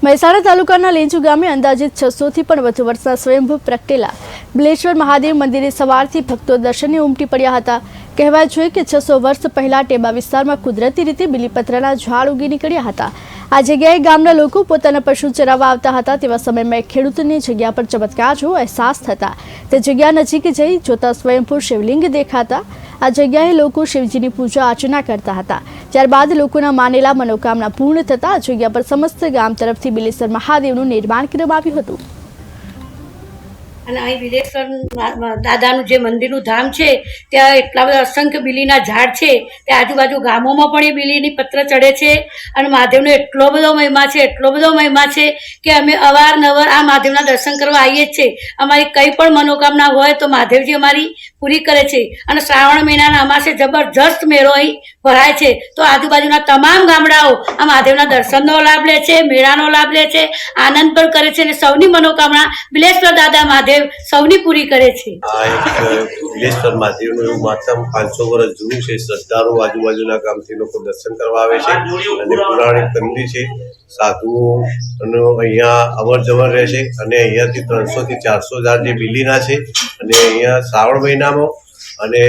મહેસાણા તાલુકાના લેંજુ ગામે અંદાજિત 600 થી પણ વધુ વર્ષના સ્વયંભૂ પ્રગટેલા બિલેશ્વર મહાદેવ મંદિરે સવારથી ભક્તો દર્શને ઉમટી પડ્યા હતા। કહેવાય છે કે 600 વર્ષ પહેલા ટેબા વિસ્તારમાં કુદરતી રીતે બીલીપત્રના ઝાડ ઉગી નીકળ્યા હતા। આ જગ્યાએ ગામના લોકો પોતાના પશુ ચરાવવા આવતા હતા। તેવા સમયમાં ખેડૂતની જગ્યા પર ચમત્કાર જેવો અહેસાસ થતા તે જગ્યા નજીક જઈ જોતા સ્વયંભૂ શિવલિંગ દેખાતા આ જગ્યાએ લોકો શિવજીની પૂજા અર્ચના કરતા હતા। ત્યારબાદ લોકોના માનેલા મનોકામના પૂર્ણ થતા આ જગ્યા પર સમસ્ત ગામ તરફથી બિલેશ્વર મહાદેવનું નિર્માણ કરવામાં આવ્યું હતું। અને અહીં બિલેશ્વર દાદાનું જે મંદિરનું ધામ છે ત્યાં એટલા બધા અસંખ્ય બીલીના ઝાડ છે। તે આજુબાજુ ગામોમાં પણ એ બીલીની પત્ર ચડે છે અને મહાદેવનો એટલો બધો મહિમા છે કે અમે અવારનવાર આ મહાદેવના દર્શન કરવા આવીએ જ છીએ। અમારી કંઈ પણ મનોકામના હોય તો મહાદેવજી અમારી પૂરી કરે છે। અને શ્રાવણ મહિનાના અમાસે જબરજસ્ત મેળો અહીં ભરાય છે। તો આજુબાજુના તમામ ગામડાઓ આ મહાદેવના દર્શનનો લાભ લે છે, મેળાનો લાભ લે છે, આનંદ પણ કરે છે અને સૌની મનોકામના બિલેશ્વર દાદા મહાદેવ સૌની પૂરી કરે છે। આ એક બિલેશ્વર મહાદેવનું એવું માતમ 500 વર્ષ જૂનું છે। શ્રદ્ધાળુ આજુબાજુના ગામથી લોકો દર્શન કરવા આવે છે અને પૌરાણિક મંદિર છે। સાધુઓ અહીંયા અવર જવર રહે છે અને અહીંયાથી 300 થી 400 ઝાડ જે બીલીના છે અને અહીંયા શ્રાવણ મહિનામાં અને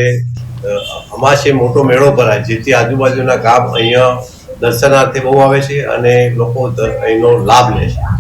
અમાસે મોટો મેળો ભરાય, જેથી આજુબાજુના ગામ અહીંયા દર્શનાર્થે બહુ આવે છે અને લોકો અહીંનો લાભ લે છે।